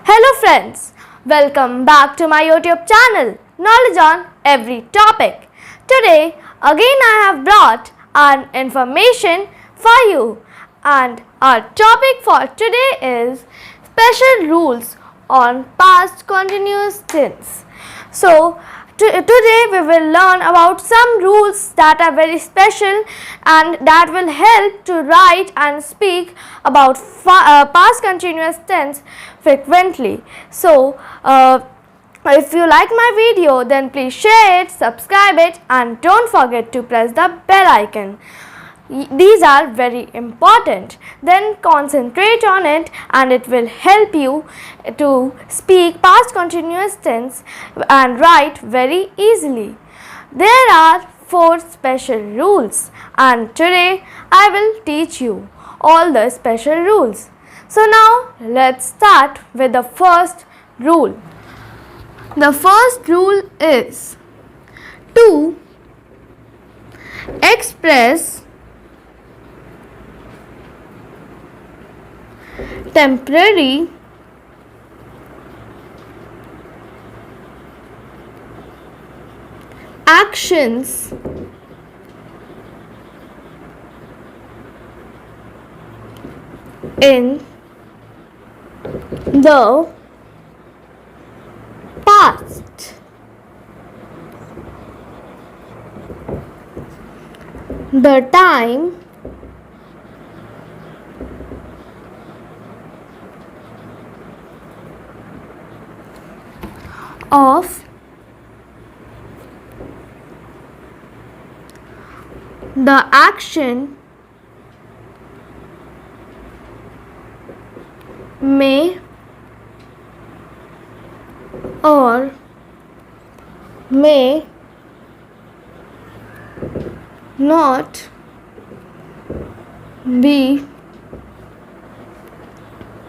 Hello friends, welcome back to my YouTube channel, Knowledge on Every Topic. Today again I have brought an information for you, and our topic for today is special rules on past continuous tense. So today we will learn about some rules that are very special and that will help to write and speak about past continuous tense frequently. So if you like my video, then please share it, subscribe it, and don't forget to press the bell icon. These are very important. Then concentrate on it and it will help you to speak past continuous tense and write very easily. There are 4 special rules, and today I will teach you all the special rules. So now let's start with the first rule. The first rule is to express temporary actions in the past. The time of the action may or may not be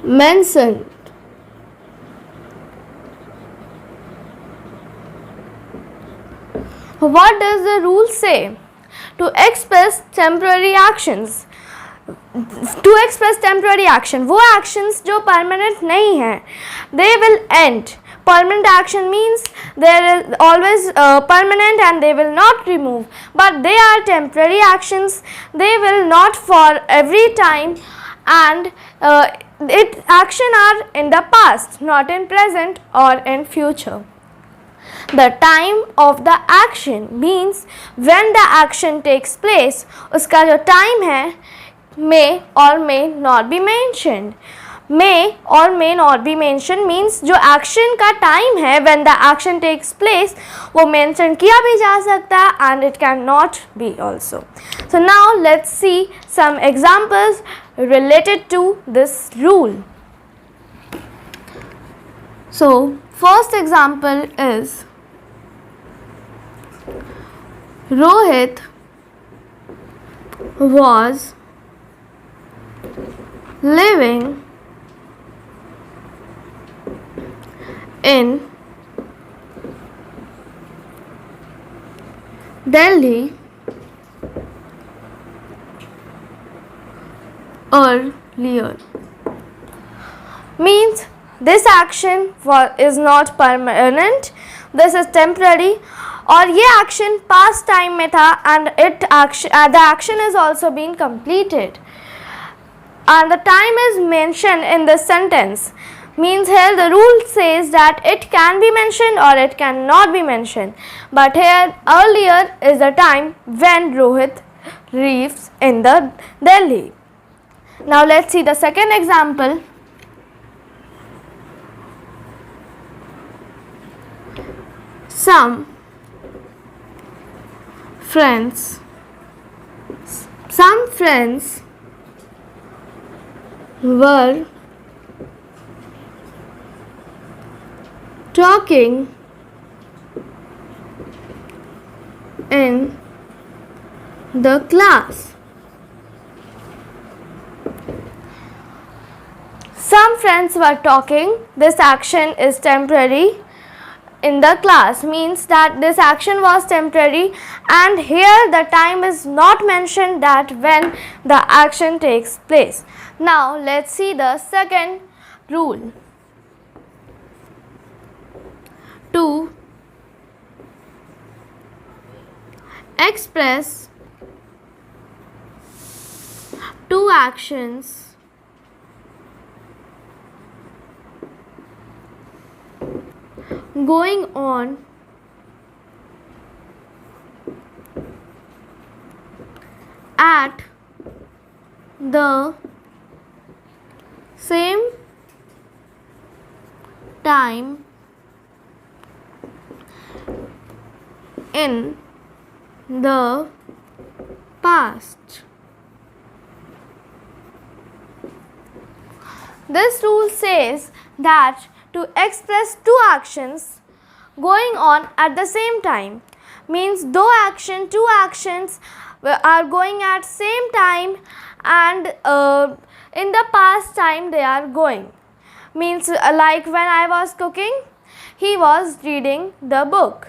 mentioned. What does the rule say? To express temporary actions. To express temporary action, वो actions जो permanent नहीं हैं, they will end. Permanent action means there is always permanent and they will not remove, but they are temporary actions. They will not for every time, and it action are in the past, not in present or in future. The time of the action means when the action takes place, उसका जो time है may or may not be mentioned. May or may not be mentioned means जो action का time है when the action takes place, वो mention किया भी जा सकता है and it cannot be also. So now let's see some examples related to this rule. So first example is Rohit was living in Delhi earlier. Means this action is not permanent, this is temporary, और ये action past time में था and the action is also been completed, and the time is mentioned in this sentence. Means here the rule says that it can be mentioned or it cannot be mentioned, but here earlier is the time when Rohit lives in the Delhi. Now let's see the second example. Some friends were talking in the class. Some friends were talking. This action is temporary. In the class means that this action was temporary, and here the time is not mentioned that when the action takes place. Now let's see the second rule. express two actions going on at the same time in the past. This rule says that to express two actions going on at the same time means two actions are going at same time, and in the past time they are going. Means like when I was cooking, he was reading the book.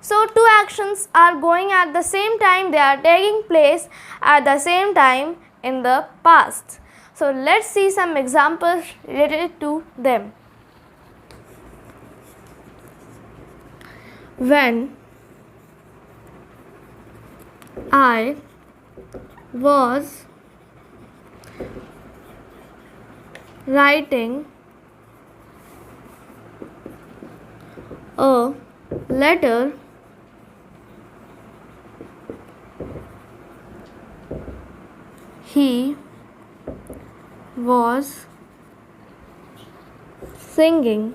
So two actions are going at the same time, they are taking place at the same time in the past. So let's see some examples related to them. When I was writing a letter he was singing.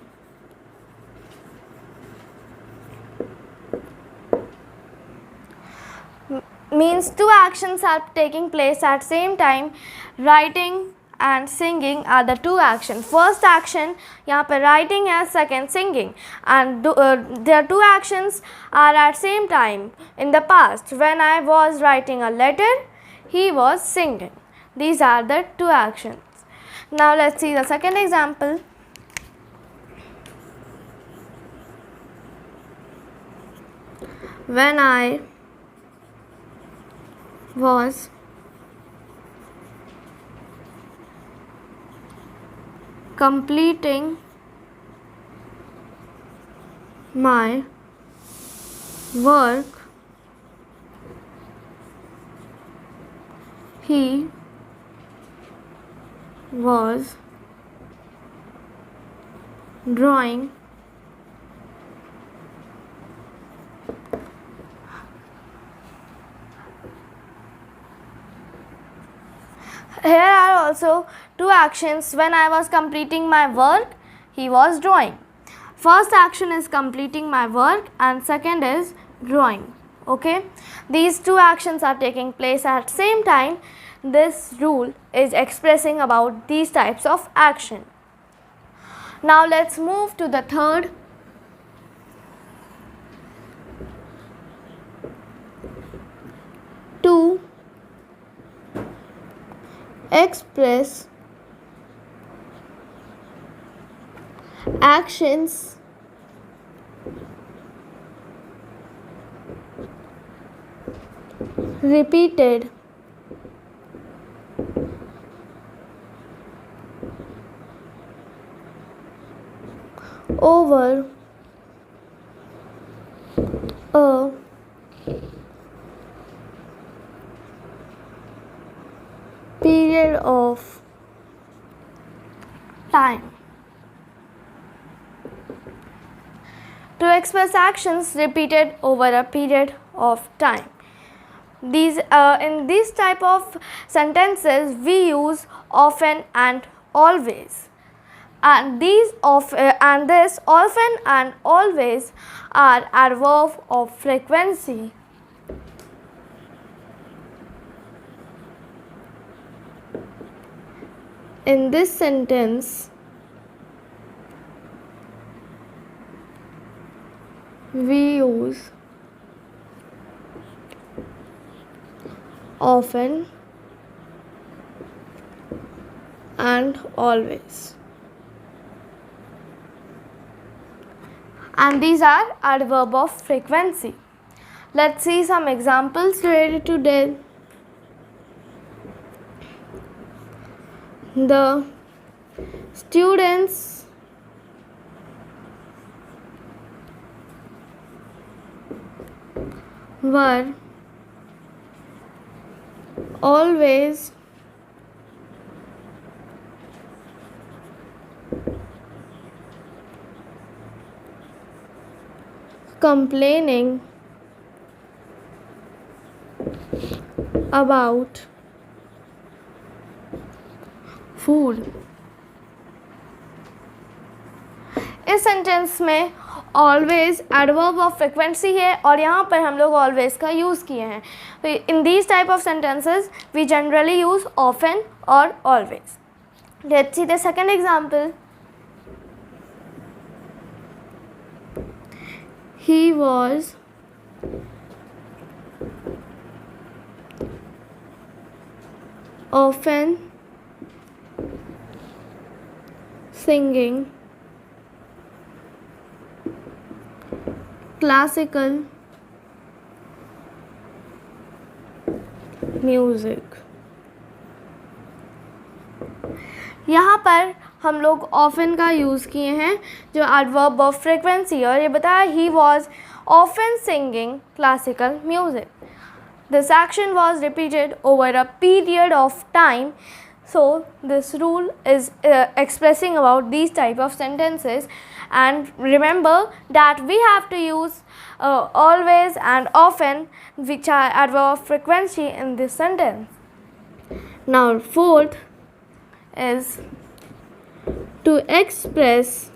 Means two actions are taking place at same time. Writing and singing are the two actions. First action यहाँ पे writing है, second singing, and their two actions are at same time in the past. When I was writing a letter, he was singing. These are the two actions. Now let's see the second example. When I was completing my work, he was drawing Here are also two actions. When I was completing my work, he was drawing. First action is completing my work and second is drawing. Okay, these two actions are taking place at same time. This rule is expressing about these types of action. Now let's move to the third. To express actions repeated over a period of time. To express actions repeated over a period of time. In these type of sentences we use often and always, and this often and always are adverbs of frequency. In this sentence we use often and always, and these are adverb of frequency. Let's see some examples related to them. The students were always complaining about food. इस sentence में always adverb of frequency है और यहाँ पर हम लोग always का use किए हैं. In these type of sentences we generally use often or always. Let's see the second example. He was often singing classical music. यहाँ पर हम लोग ऑफन का यूज़ किए हैं जो एडवर्ब ऑफ फ्रीक्वेंसी, और ये बताया he was often singing classical music. This action was repeated over a period of time. So this rule is expressing about these type of sentences, and remember that we have to use always and often, which are adverb of frequency in this sentence. Now fourth is to express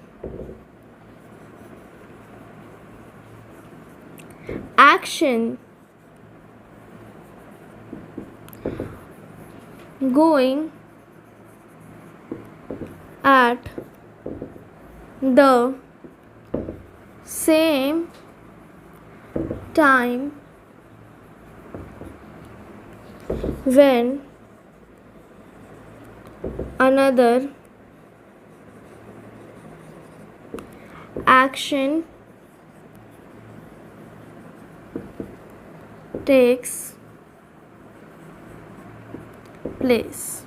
action going at the same time when another action takes place.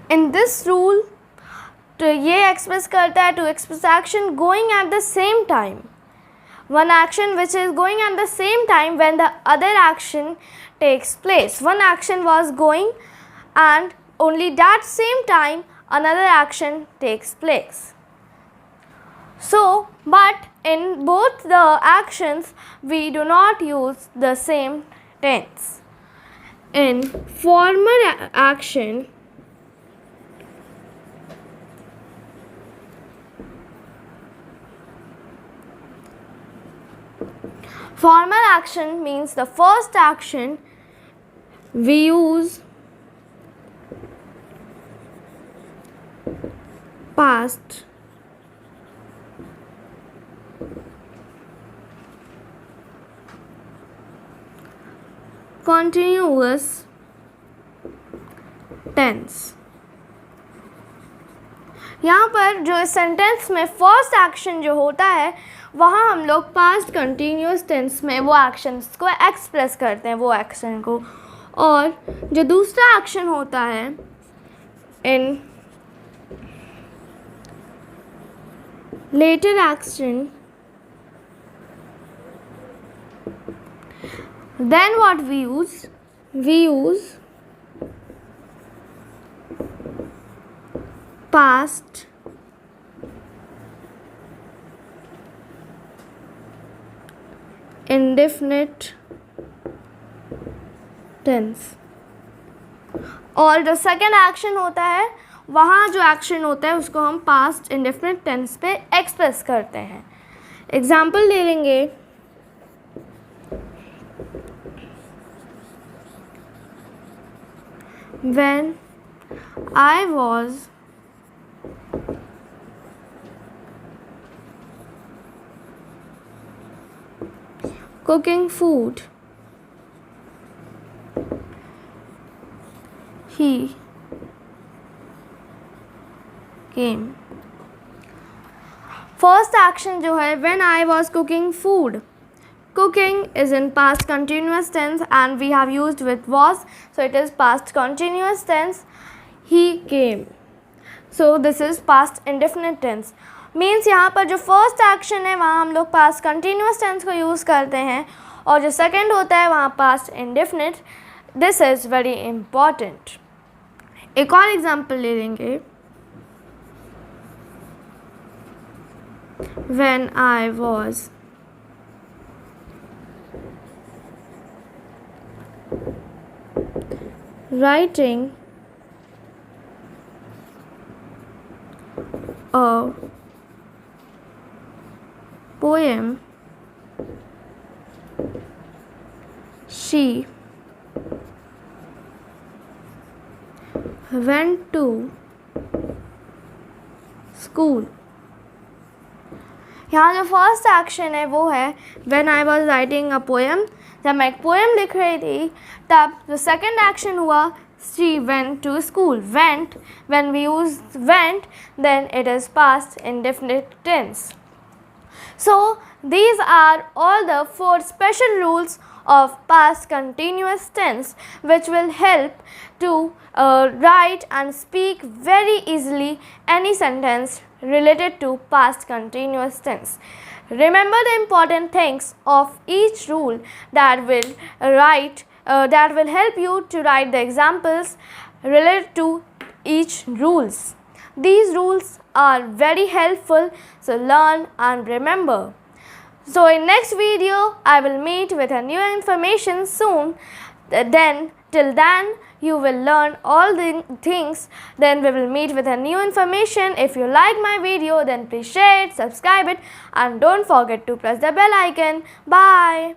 In this rule, तो ये express करता है to express action going at the same time, one action which is going at the same time when the other action takes place. One action was going and only that same time another action takes place. So, but in both the actions we do not use the same tense. In former action, former action means the first action we use past continuous tense. यहाँ पर जो इस sentence में first action जो होता है वहाँ हम लोग पास्ट कंटिन्यूस टेंस में वो एक्शंस को एक्सप्रेस करते हैं, वो एक्शन को. और जो दूसरा एक्शन होता है in later action, then what we use past indefinite tense. और जो सेकेंड एक्शन होता है वहाँ जो एक्शन होता है उसको हम पास्ट इंडेफिनिट टेंस पे एक्सप्रेस करते हैं. एग्जाम्पल ले लेंगे. When I was cooking food, he came. First action जो है when I was cooking food. Cooking is in past continuous tense and we have used with was, so it is past continuous tense. He came, so this is past indefinite tense. Means यहाँ पर जो first action है वहाँ हम लोग past continuous tense को use करते हैं और जो सेकेंड होता है वहाँ past indefinite. This is very important. एक और एग्जाम्पल ले लेंगे. When I was writing a poem, she went to school. यहाँ जो फर्स्ट एक्शन है वो है when I was writing a poem. जब मैं एक पोएम लिख रही थी तब जो सेकेंड एक्शन हुआ she went to school. Went, when we use went then it is past indefinite tense. So these are all the 4 special rules of past continuous tense which will help to write and speak very easily any sentence related to past continuous tense. Remember the important things of each rule that will help you to write the examples related to each rules. These rules are very helpful, so learn and remember. So in next video I will meet with a new information soon. Then till then you will learn all the things. Then we will meet with a new information. If you like my video then please share it, subscribe it and don't forget to press the bell icon. Bye.